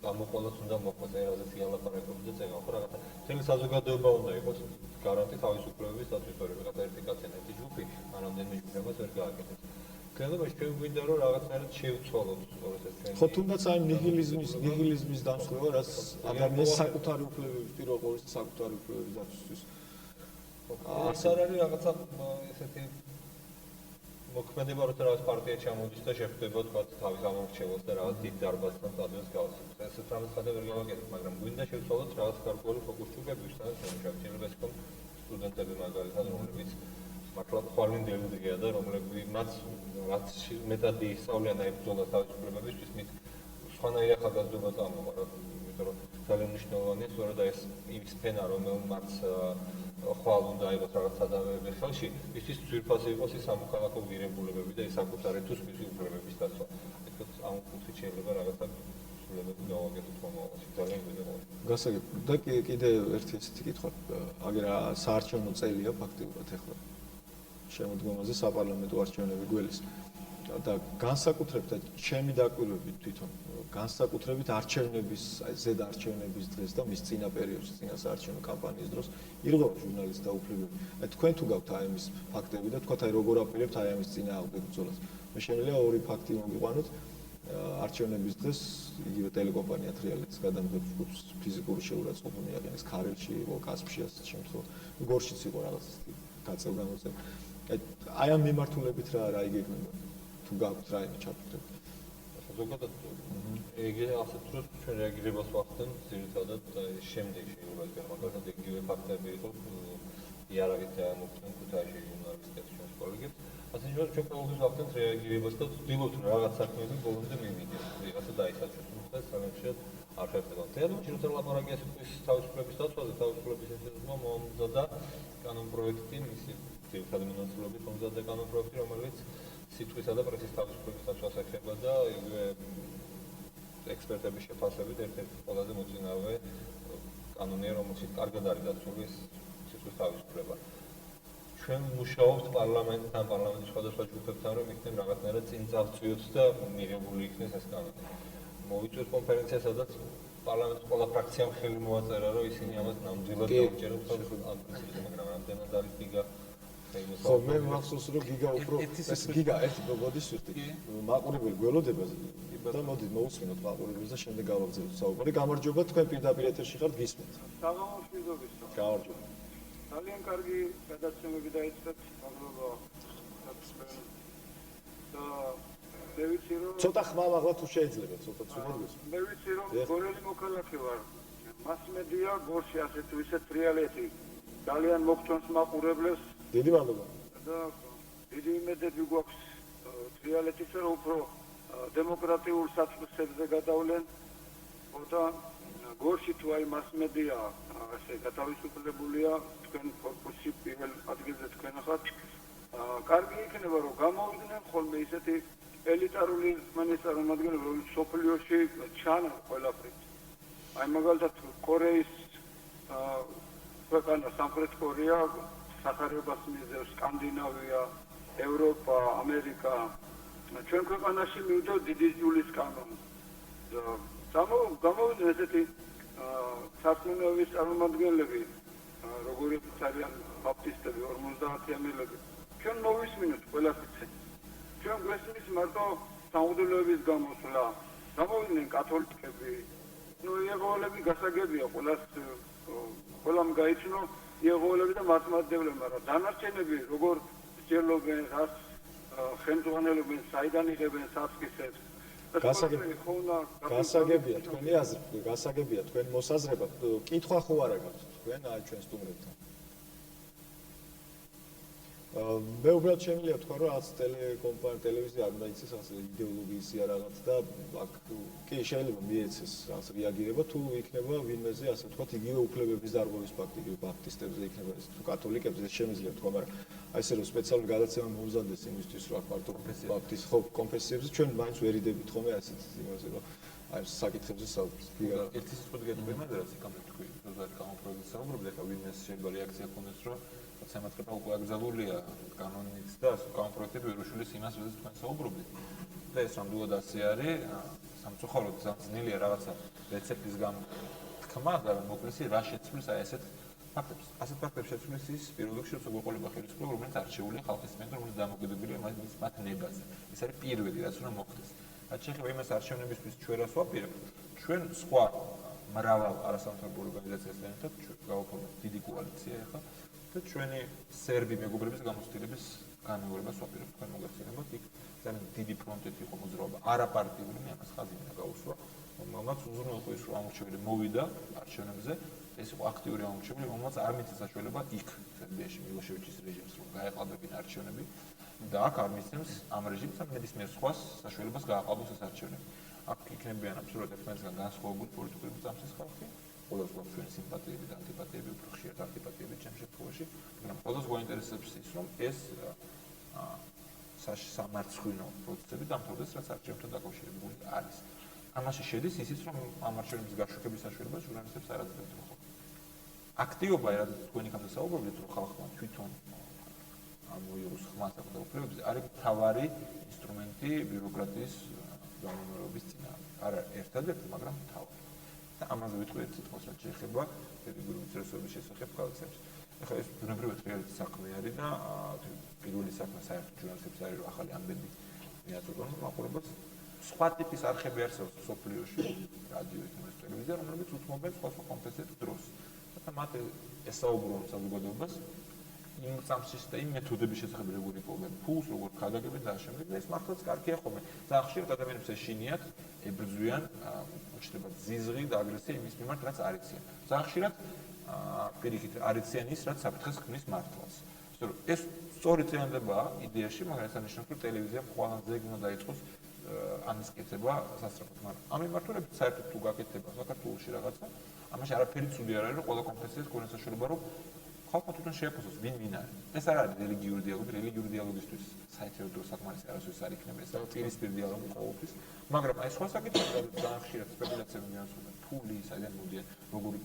გამოყოლაც უნდა მოხდეს ერაზეთი ალაპარაკები და წევა. ხო რაღაცა მთელი საზოგადოება უნდა იყოს გარანტი თავისუფლებების დაცვის რაღაც ერთი კაცი ერთი ჯგუფი ან რამდენიმე ჯგუფს ვერ გააკეთებს. განსაკუთრებით ჩვენ გვინდა რომ რაღაცნაირად შევცვალოთ სწორედ ეს ჩვენი. ხო თუნდაც აი ნიჰილიზმის დამსხვრევა, რაც ადამიანის საკუთარი უფლებების პირველ ყოვლისა საკუთარი უფლებების დაცვისთვის. ეს არ არის რაღაცა ესეთი მოქმედება, როცა რაღაც პარტია ჩამოდის და შეხვდება თქვათ თავის ამორჩევას და რაღაც დიდ დარბაზთან სტადიონს გავასწრებს. ესეთ რამეს ხადა ვერ გავაკეთებ, მაგრამ გვინდა შევცვალოთ რაღაც გარკვეული ფოკუს ჯგუფები, ვისაც შეიძლება ისქონ სტუდენტები მაგალითად, რომლებიც მართლა ხვალინდელი დღეა და რომლებიც რაც მეტად ისწავლიან აი ბრძოლას თავისუფლებებისთვის, მით სხვანაირი ახალგაზრდობა წამოვა, იმიტომ რომ ძალიან მნიშვნელოვანია სწორედ ეს ის ფენა, რომელმაც ხვალ უნდა იყოს რაღაც სადავეები ხელში, ისიც ძვირფასი იყოს ის სამოქალაქო ღირებულებები და ის საკუთარი თუ სხვისი უფლებების დაცვა. თქო, ამ კუთხით შეიძლება რაღაცა სრულებები გავაკეთოთ მომავალში, ძალიან გვინდა. გასაგებია და კიდე ერთი ესეთი კითხვა, აგერა საარჩევნო წელია ფაქტიურად ახლა. შემოდგომაზე საპარლამენტო არჩევნები გველის და განსაკუთრებით და ჩემი დაკვირვებით თვითონ განსაკუთრებით არჩევნების აი ზედ არჩევნების დღეს და მის წინა პერიოდში წინა საარჩევნო კამპანიის დროს ირღვევა ჟურნალისტთა უფლებები. აი თქვენ თუ გაქვთ აი ამის ფაქტები და თქვათ აი როგორ აპირებთ აი ამის წინააღმდეგ ბრძოლას. მე შემიძლია ორი ფაქტი მოგიყვანოთ. არჩევნების დღეს იგივე ტელეკომპანია თრიალეთის გადამღებ ჯგუფს ფიზიკური შეურაცხყოფა მიაყენეს ქარელში იყო, კასპში ასეთ შემთხვევაში. გორშიც იყო რაღაც გაწევ-გამოწევ. აი ამ მიმართულებით რა იგეგმება თუ გაქვთ რაიმე ჩაფიქრება. ზოგადად ეგრე ასეთ დროს ჩვენ რეაგირებას ვახდენთ ძირითადად შემდეგ შეიძლება მაგალითად იგივე ფაქტები იყო იარაღით მოხდნენ ქუთაისში ჟურნალისტებს ჩვენს კოლეგებს. ასე რომ ჩვენ ყოველთვის ვახდენთ რეაგირებას და ვცდილობთ რაღაც საქმეები ბოლომდე მივიდეთ. ვიღაცა დაისაჯოს. და ძალიან ხშირად არ ხერხდება. თეატრში როცა ლაპარაკია სიტყვის თავისუფლების დაცვაზე, თავისუფლების ინსტიტუტმა მომზადა კანონპროექტი, მისი ძირითადი მონაცვლეობით მომზადა კანონპროექტი, რომელიც სიტყვისა და პრესის თავისუფლების დაცვას ეხება და იგივე ექსპერტების შეფასებით ერთ-ერთი ყველაზე მოწინავე კანონია, რომელშიც კარგად არის დაცული სიტყვის თავისუფლება. ჩვენ მუშაობთ პარლამენტთან, პარლამენტის სხვადასხვა ჯგუფებთან, რომ იქნებ რაღაცნაირად წინ წავწიოთ და მიღებული იქნეს ეს კანონი. მოვიწვევთ კონფერენცია, სადაც პარლამენტის ყველა ფრაქციამ ხელი მოაწერა, რომ ისინი ამას ნამდვილად დაუჭერენ ამ პრინციპს, მაგრამ რამდენად არის გიგა ხო, მე მახსოვს რომ გიგა უფრო ეს გიგა ერთი მოდის ვიხდი. მაყურებელი გველოდება და მოდით მოусმინოთ მაყურებელს და შემდეგ გავაგზავნოთ საუბარი. გამარჯობა, თქვენ პირდაპირ ეთერში ხართ, გისმენთ. საღამოს მიზობისო. გამარჯობა. ძალიან კარგი გადაცემები დაიწყეთ, მადლობა. და მე ვიცი რომ ცოტა ხმა მაღლა თუ შეიძლება, ცოტა ცუდად გესმის. მე ვიცი რომ გორელი მოქალაქე ვარ. მასმედია გორში ასე თუ ისე თრიალეთი ძალიან მოგწონს მაყურებლებს. დიდი მადლობა. და დიდი იმედები გვაქვს თრიალეთის რომ უფრო დემოკრატიულ საწესებზე გადავლენ. და გორში თუ აი მასმედია ასე გათავისუფლებულია, თქვენ კორპუსი პირველ ადგილზე თქვენ ხართ. კარგი იქნება რომ გამოვიდნენ ხოლმე ისეთი ელიტარული მანისა რომ ადგილები რომ სოფლიოში ჩანა ყველაფერი. აი მაგალითად კორეის ქვეყანა სამხრეთ კორეა სახარებას მისდევს სკანდინავია, ევროპა, ამერიკა. ჩვენ ქვეყანაში მივიდა დიდი ჯულის კანონი. გამოვიდნენ ესეთი სარწმუნოების წარმომადგენლები, როგორიც არიან ბაპტისტები, 50-იანელები. ჩვენ მოვისმინოთ ყველასიცე. ჩვენ გვესმის მარტო სამღვდელოების გამოსვლა. გამოვიდნენ კათოლიკები. იეღოველები გასაგებია, ყველამ გაიცნო იეღოველები და მართლმადიდებლები, მაგრამ დანარჩენები როგორ სჯელობენ, რას ხელმძღვანელობენ, საიდან იღებენ საფრთხისებს. გასაგებია თქვენი აზრი, გასაგებია თქვენ მოსაზრება. კითხვა ხო არა გაქვთ თქვენ ჩვენ სტუმრებთან? მე უბრალოდ შემიძლია თქვა, რომ რაც ტელევიზია არ უნდა იცის ასე იდეოლოგიის რაღაც და აქ კი შეიძლება მიეცეს რაღაც რეაგირება თუ იქნება ვინმეზე ასე ვთქვათ იგივე უფლებების დარღვევის ფაქტი, იგივე ბაპტისტებზე იქნება ეს თუ კათოლიკებზე შემიძლია თქვა, მაგრამ აი ესე რომ სპეციალური გადაცემა მომზადდეს იმისთვის, რომ აქ მარტო ბაპტისტ ხო კონფესიებზე ჩვენ მაინც ვერიდებით ხოლმე ასეთ იმაზე, რომ აი საკითხებზე საუბრობთ. ერთი სიტყვით გეტყვი, რაც იქამდე თქვი, რომ არის გამოფროდის საუბრობთ, ახლა ვინმეს შეიძლება რეაქცია ქონდეს, რომ სამართლებრივ უკვე აკრძალულია კანონით და გამოფროდები ვერ უშვილეს იმას, როდესაც თქვენ საუბრობთ. და ეს ნამდვილად ასე არის, სამწუხაროდ ძნელია რაღაცა რეცეპტის თქმა და მოკლესი რა შეცვლის აი ესეთ ფაქტებს. ასეთ ფაქტებს შეცვლის ის პირველ რიგში სოციალურ ხელისუფლება, რომელიც არჩეულია ხალხის მიერ, რომელიც დამოკიდებულია მათ ნებაზე. ეს არის პირველი რაც უნდა მოხდეს. რაც შეეხება იმას არჩევნებისთვის ჩვენ რას ვაპირებთ, ჩვენ სხვა მრავალ არასამთავრობო ორგანიზაციასთან ერთად გავაფორმოთ დიდი კოალიცია ახლა და ჩვენი სერბი მეგობრების გამოცდილების განმეორებას ვაპირებთ თქვენ მოგეხსენებათ იქ ძალიან დიდი ფრონტით იყო მოძრაობა არაპარტიული მე ამას ხაზი მინდა გაუსვა რომელმაც უზრუნველყო ის რომ ამორჩეველი მოვიდა არჩევნებზე ეს იყო აქტიური ამორჩეველი რომელმაც არ მისცა საშუალება იქ სერბიაში მილოშევიჩის რეჟიმს რომ გაეყალბებინა არჩევნები და აქ არ მისცემს ამ რეჟიმს ამ ნებისმიერ სხვას საშუალებას გააყალბოს ეს არჩევნები აქ იქნებიან აბსოლუტურად ერთმანეთისგან განსხვავებული პოლიტიკური მოწამსის ხალხი ყველას გვაქვს ჩვენი სიმპათიები და ანტიპათიები, უფრო ხშირად ანტიპათიები ჩემ შემთხვევაში, მაგრამ ყველას გვაინტერესებს ის, რომ ეს სამარცხვინო პროცესები დამთავრდეს, რაც არჩევნებთან დაკავშირებული არის. ამაში შედის ისიც, რომ ამ არჩევნების გაშუქების საშუალებას ჟურნალისტებს არ აძლევთ ხოლმე. აქტიობა, რაც თქვენ იქამდე საუბრობთ, რომ ხალხმა თვითონ ამოიღოს ხმა საკუთარ უფლებებზე, არის მთავარი ინსტრუმენტი ბიუროკრატიის განმეორების წინააღმდეგ. არა ერთადერთი, მაგრამ მთავარი. და ამაზე ვიტყვი ერთ სიტყვას, რაც შეეხება რელიგიური უმცირესობების შესახებ ქალაქებს. ახლა ეს ბუნებრივად რეალისტი საქმე არის და პირველი საქმე საერთოდ ჟურნალისტებს არის, რომ ახალი ამბები მიაწოდონ მაყურებელს. სხვა ტიპის არხები არსებობს სოფლიოში, რადიო, ტელევიზია, რომლებიც უთმობენ სხვა კონფესიებს დროს. და მათ ესაუბრონ საზოგადოებას იმ წამსის და იმ მეთოდების შესახებ როგორ იპოვებენ ფულს, როგორ გადაგებენ და ამავდროულად და ეს მართლაც კარგია ხოლმე. ძალიან ხშირად ადამიანებს ეშინიათ, ებრძვიან, უჩნდება ზიზღი და აგრესია იმის მიმართ, რაც არიციან. ძალიან ხშირად პირიქით არიციან ის, რაც საფრთხეს ქმნის მართლას. ისე რომ ეს სწორი წინადადებაა იდეაში, მაგრამ ეს ანიშნავს, რომ ტელევიზიამ ყველაზე უნდა დაიწყოს ამის კეთება სასწრაფოდ, მაგრამ ამ მიმართულებით საერთოდ თუ გაკეთდება საქართველოში რაღაცა, ამაში არაფერი ცუდი არ არის, რომ ყველა კონფესიას ქონდეს საშუალება, რომ ხალხმა თვითონ შეაფასოს ვინ არის. ეს არ არის რელიგიური დიალოგი, რელიგიური დიალოგისთვის საერთოდ დრო საკმარისი არასოდეს არ იქნება, ეს არის პირისპირ დიალოგი ყოველთვის, მაგრამ აი სხვა საკითხები, ძალიან ხშირად სპეკულაციები მიასრულა, ფული, საიდან მოდიან, როგორი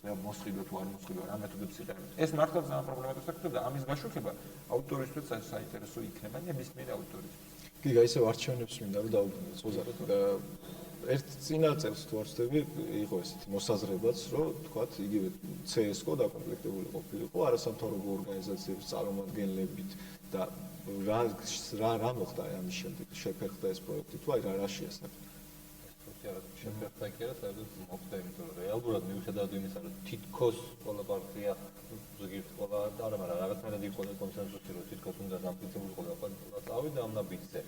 მოსყიდვა თუ არ მოსყიდვა, რა მეთოდებს იყენებენ. ეს მართლაც ძალიან პრობლემატური საკითხია და ამის გაშუქება აუდიტორიისთვის საინტერესო იქნება ნებისმიერ აუდიტორიისთვის. კი, ისევ არჩევნებს მინდა რომ დაუბრუნდეთ ზოზარეთ. ერთ წინა წელს თუ არ ვცდები, იყო ესეთი მოსაზრებაც, რომ თქვათ, იგივე CS:GO დაკომპლექტებული ყოფილიყო არასამთავრობო ორგანიზაციების წარმომადგენლებით და რა მოხდა ამის შემდეგ? შეფერხდა ეს პროექტი თუ აი რა შეასახა? შეფერხდა კი არა, საერთოდ მოხდა, იმიტომ რომ რეალურად მიუხედავად იმისა, რომ თითქოს ყველა პარტია ზოგიერთ ყველა არა, მაგრამ რაღაცნაირად იყო კონსენსუსი, რომ თითქოს უნდა დამტკიცებულიყო და წავიდა ამ ნაბიჯზე.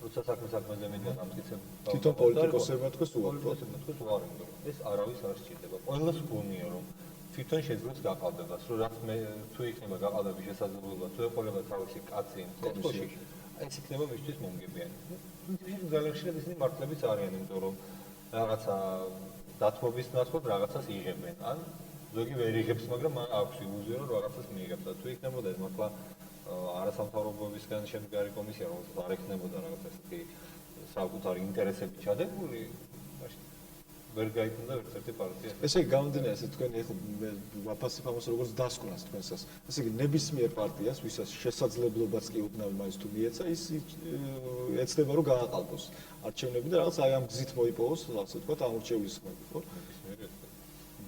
როცა საქმეზე მიდიან დამტკიცებულიყო. თვითონ პოლიტიკოსებმა თქვეს უარყო. ეს არავის არ სჭირდება. ყველას გონია, რომ თვითონ შეძლებს გაყალბებას, რომ რაც მე თუ იქნება გაყალბების შესაძლებლობა, თუ ეყოლება თავისი კაცი კონსტიტუციაში, ეს იქნება მისთვის მომგებიანი. პრინციპში ძალიან ხშირად ისინი მართლებიც არიან, იმიტომ რომ რაღაცა დათმობის ნაცვლად რაღაცას იღებენ. ან ზოგი ვერ იღებს, მაგრამ აქვს ილუზია, რომ რაღაცას მიიღებს და თუ იქნებოდა ეს მართლა არასამთავრობოებისგან შემდგარი კომისია, რომელსაც არ ექნებოდა რაღაც ესეთი საკუთარი ინტერესები ჩადებული, მაშინ ვერ გაიფუნდა ერთ-ერთი პარტია. ესე იგი გამომდინარე ესე თქვენი ეხლა ვაფასებ ამას როგორც დასკვნას თქვენსას. ესე იგი ნებისმიერ პარტიას, ვისაც შესაძლებლობაც კი უდნავი მაინც თუ მიეცა, ის ეცდება რომ გააყალბოს არჩევნები და რაღაც აი ამ გზით მოიპოვოს, ასე ვთქვათ, ამორჩევლის ხმები, ხო?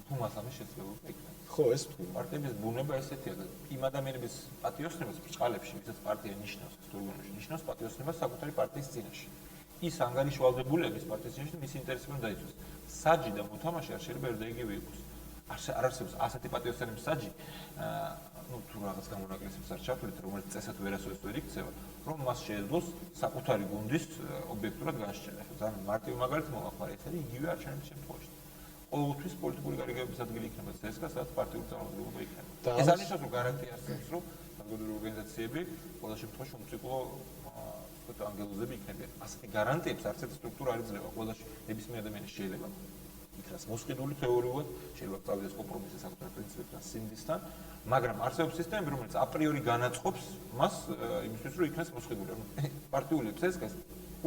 თუ მას ამის შესაძლებლობა იქნება. ხო, ეს თქვი. პარტიების ბუნება ესეთია და იმ ადამიანების პატიოსნებას ბრწყალებში, ვისაც პარტია ნიშნავს, სტруქტურაში ნიშნავს პატიოსნებას საკუთარი პარტიის წინაშე. ის ანგარიშვალდებულების პარტიის წინაშე მისი ინტერესები დაიცვას. საჯი და მოთამაშე არ შეიძლება ერთ და იგივე იყოს. არ არსებობს ასეთი პატიოსნების საჯი, თუ რაღაც გამონაკლისებს არ ჩათვლით, რომელიც წესად ვერასოდეს ვერ იქცევა, რომ მას შეეძლოს საკუთარი გუნდის ობიექტურად განსჯენა. ძალიან მარტივი მაგალითი მოვახმარე, ეს არის იგივე არჩევნების შემთხვევაში. ყოველთვის პოლიტიკური გარიგების ადგილი იქნება CSKA, სადაც პარტიული წარმომადგენლობა იქნება. ეს არის ის, რომ გარანტია არსებობს, რომ საზოგადოებრივი ორგანიზაციები ყველა შემთხვევაში უმციკლო ანგელოზები იქნებიან. ასეთი გარანტიებს არც ერთი სტრუქტურა არ იძლევა. ყველაში ნებისმიერ ადამიანს შეიძლება იქნას მოსყიდული თეორიულად, შეიძლება წავიდეს კომპრომისზე საკუთარ პრინციპებთან, სიმდისთან, მაგრამ არსებობს სისტემები, რომელიც აპრიორი განაწყობს მას იმისთვის, რომ იქნას მოსყიდული. პარტიული CSKA-ს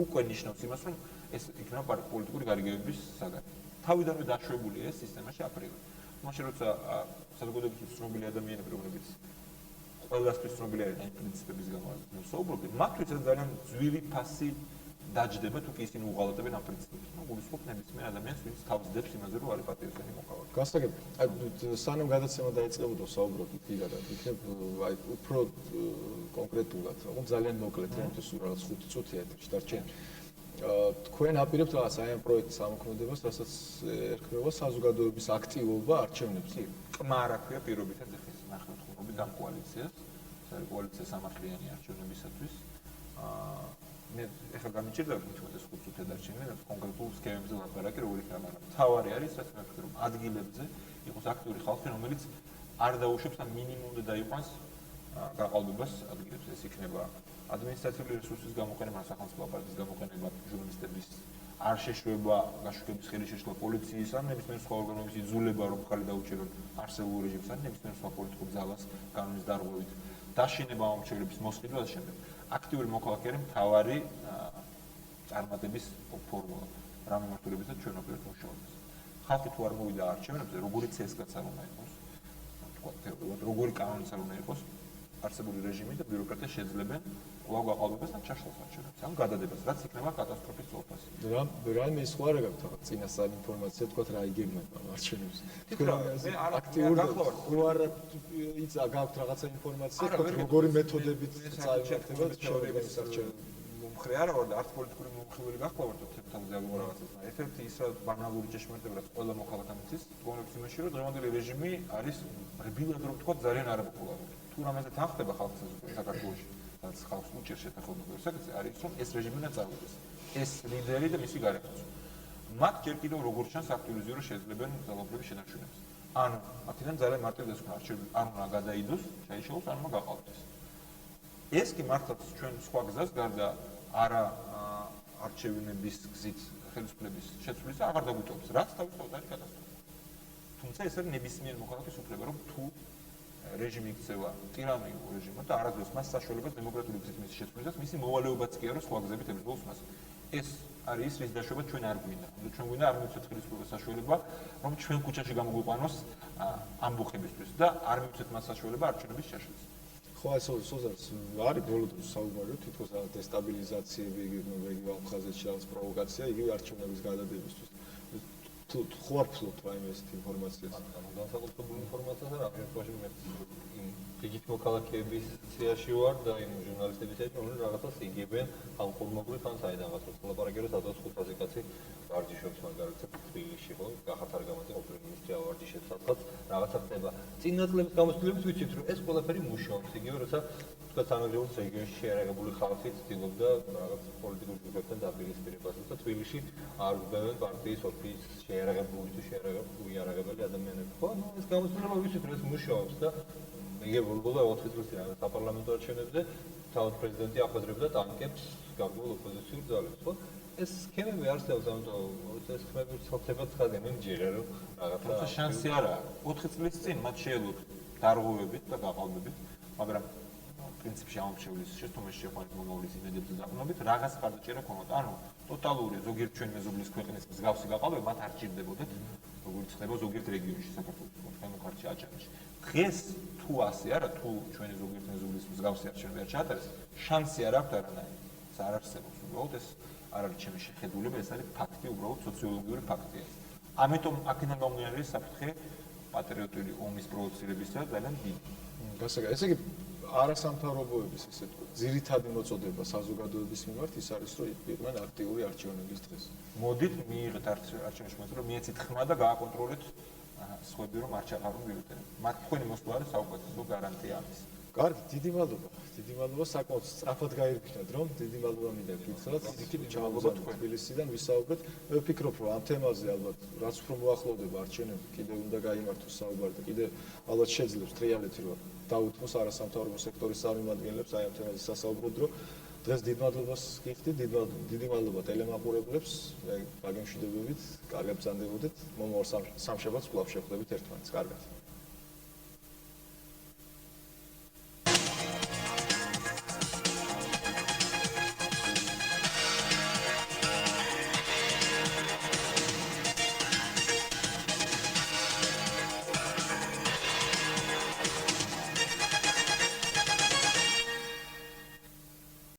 უკვე ნიშნავს იმას, რომ ეს იქნება პოლიტიკური გარიგებების საგანი. თავიდანვე დაშვებულია ეს სისტემაში აპრიორი. მაშინ როცა საზოგადოებრივი ცნობილი ადამიანები, რომლებიც ყველასთვის ცნობილი არიან ამ პრინციპების გამო ვსაუბრობთ, მათთვის ეს ძალიან ძვირი ფასი დაჯდება თუ კი ისინი უღალატებენ ამ პრინციპებს. გულისხმობ ნებისმიერ ადამიანს, ვინც თავს დებს იმაზე, რომ არის პატიოსანი მოყავარდა. გასაგებია. აი სანამ გადაცემა დაიწყებოდა საუბრობთ პირადად, იქნებ აი უფრო კონკრეტულად, რომ ძალიან მოკლედ, თუმცა რაღაც 5 წუთია ეთერში დარჩენ. თქვენ აპირებთ რაღაც აი ამ პროექტის ამოქმედებას, რასაც ერქმევა საზოგადოების აქტივობა არჩევნებზე. კმა არ აქვს პირობითად ეხის ნახოთ ხმობით ამ კოალიციას, ეს არის კოალიცია სამართლიანი არჩევნებისათვის. მე ეხლა გამიჭირდება თვითონ ეს 5 წუთი დარჩენილი, და კონკრეტულ სქემებზე ლაპარაკი როგორ იქნება, მაგრამ თავარი არის რაც მეკითხე რომ ადგილებზე იყოს აქტიური ხალხი, რომელიც არ დაუშვებს ამ მინიმუმზე დაიყვანს გაყალბებას ადგილებზე. ეს იქნება ადმინისტრაციული რესურსის გამოყენება, სახელმწიფო აპარატის გამოყენება, ჟურნალისტების არ შეშვება, გაშუქების ხელი შეშლა პოლიციის ან ნებისმიერ სხვა ორგანოების იძულება, რომ ხალი დაუჭირონ არსებულ რეჟიმს ან ნებისმიერ სხვა პოლიტიკურ ძალას კანონის დარღვევით. დაშინება ამორჩევლების მოსყიდვა და შემდეგ. აქტიური მოქალაქეები მთავარი წარმატების ფორმულა რა მიმართულებითაც ჩვენ ვაპირებთ მუშაობას. ხალხი თუ არ მოვიდა არჩევნებზე, როგორი CSKA-ც არ უნდა იყოს, თქვათ, როგორი კანონიც არ უნდა იყოს, არსებული რეჟიმი და ბიუროკრატია შეძლებენ კვლავ გაყალბებას ან ჩაშლას არჩევნებს, ან გადადებას, რაც იქნება კატასტროფის წოლფასი. რაიმე სხვა რა გაქვთ რაღაც წინასწარ ინფორმაცია, თქვათ რა იგებენ ამ არჩევნებს. თქვენ აქტიურად უარ იწა გაქვთ რაღაცა ინფორმაცია, თქვათ როგორი მეთოდებით წაიმართება შეურგენოს არჩევნები. მომხრე არა ვარ და არც პოლიტიკური მომხრეები გახლავართ თემთან ზაგო რაღაცას. ერთ-ერთი ის რა ბანალური ჭეშმარიტება, რაც ყველა მოქალაქემ იცის, თქვენებს იმაში, რომ დღევანდელი რეჟიმი არის რბილად რომ თქვა ძალიან არაპოპულარული. თუ რამეზე თანხდება ხალხს საქართველოში, რაც ხალხს უჭერს შეთანხმებულ საკითხზე, არის რომ ეს რეჟიმი უნდა წავიდეს. ეს ლიდერი და მისი გარეკაცო. მათ ჯერ კიდევ როგორც ჩანს აქტიურიზირო შეძლებენ ძალაუფლების შენარჩუნებას. ანუ აქედან ძალიან მარტივი დასკვნა არჩევნები არ უნდა გადაიდოს, შეიშალოს, არ უნდა გაყალბდეს. ეს კი მართლაც ჩვენ სხვა გზას გარდა არა არჩევნების გზით ხელისუფლების შეცვლისა აღარ დაგვიტოვებს, რაც თავისთავად არის კატასტროფა. თუმცა ეს არის ნებისმიერ მოქალაქის უფლება, რომ თუ რეჟიმი იქცევა ტირანიულ რეჟიმად და არადროს მას საშუალებას დემოკრატიული გზით მისი შეცვლისას, მისი მოვალეობაც კი არა სხვა გზებით ებრძოლოს მას. ეს არის რის დაშვება ჩვენ არ გვინდა. ჩვენ გვინდა არ მივცეთ ხელისუფლებას საშუალება, რომ ჩვენ ქუჩაში გამოგვიყვანოს ამბოხებისთვის და არ მივცეთ მას საშუალება არჩევნების ჩაშლას. ხო, ეს სოზარს არის ბოლო დროს საუბარი, რომ თითქოს დესტაბილიზაციები, იგივე ამ ხაზეთში რაღაც პროვოკაცია, იგივე არჩევნების გადადებისთვის. თუ ხო არ ფლობთ რაიმე ესეთი ინფორმაციას? განსაკუთრებული ინფორმაციას არ აქვს, თუმცა მე იმ დიდი მოქალაქეების სიაში ვარ და იმ ჟურნალისტების სიაში, რომლებიც რაღაცას იგებენ ამ კურმოგრით ან საიდანღაც ლაპარაკი რომ 1500 კაცი ვარჯიშობს მაგალითად თბილისში, ხო, გახათ არგამაძე ყოფილი მინისტრი ავარჯიშებს სადღაც რაღაცა ხდება. წინა წლების გამოცდილებით ვიცით, რომ ეს ყველაფერი მუშაობს, იგივე როცა თქვა სამეგრელოს რეგიონში შეერაგებული ხალხი ცდილობდა რაღაც პოლიტიკურ ჯგუფებთან დაპირისპირებას და თბილისში არ გვდევენ პარტიის ოფისს შეერაგებული თუ შეერაგებული ადამიანები. ხო, ნუ ეს გამოცდილება ვიცით, რომ ეს მუშაობს და იგივე ბოლო 4 წლის წინ საპარლამენტო არჩევნებზე თავად პრეზიდენტი ახვედრებდა ტანკებს გარკვეულ ოპოზიციურ ძალებს, ხო? ეს სქემები არსებობს, ამიტომ ეს ხმები ცალკებად ხდება, მე მჯერა რომ რაღაცა თუმცა შანსი არა. 4 წლის წინ მათ შეელოთ დარღვევებით და გაყალბებით, მაგრამ პრინციპში ამომრჩევლის შეცდომაში შეყვანით მომავლის იმედებზე დაყრდნობით რაღაც მხარდაჭერა ქონოთ. ანუ ტოტალური ზოგიერთ ჩვენ მეზობლის ქვეყნის მსგავსი გაყალბება მათ არ ჭირდებოდათ, როგორც ხდება ზოგიერთ რეგიონში საქართველოს ქვეყნის ხარჯი აჭარაში. დღეს თუ ასე არა, თუ ჩვენი ზოგიერთ მეზობლის მსგავსი არჩევნები არ ჩაატარეს, შანსი არ აქვს არანაირი. ეს არ არსებობს. უბრალოდ ეს არ არის ჩემი შეხედულება, ეს არის ფაქტი, უბრალოდ სოციოლოგიური ფაქტია. ამიტომ აქედან გამომდინარე საფრთხე პატრიოტული ომის პროვოცირებისა ძალიან დიდი. ესე იგი არასამთავრობოების ესე თქვა ძირითადი მოწოდება საზოგადოების მიმართ ის არის რომ იყვნენ აქტიური არჩევნების დღეს. მოდით მიიღეთ არჩევნებში მოწოდება, მიეცით ხმა და გააკონტროლეთ სხვები რომ არ ჩაყარონ ბიულეტენები. მათ თქვენი მოსვლა არის საუკეთესო გარანტია ამის. კარგი, დიდი მადლობა, საკმაოდ სწრაფად გაირკვიეთ, რომ დიდი მადლობა მინდა გითხრათ. მადლობა თბილისიდან ვისაუბრეთ. მე ვფიქრობ, რომ ამ თემაზე ალბათ რაც უფრო მოახლოვდება არჩევნები, კიდევ უნდა გაიმართოს საუბარი და კიდევ ალბათ შეძლებს ტრიალეთი რომ დაუთმოს არასამთავრობო სექტორის წარმომადგენლებს აი ამ თემაზე სასაუბროდ, რომ დღეს დიდ მადლობას გიხდით, დიდი მადლობა ტელემაყურებლებს, გაგემშვიდობებით, კარგად ბრძანდებოდეთ, მომავალ სამშაბათს კვლავ შევხვდებით ერთმანეთს. კარგად.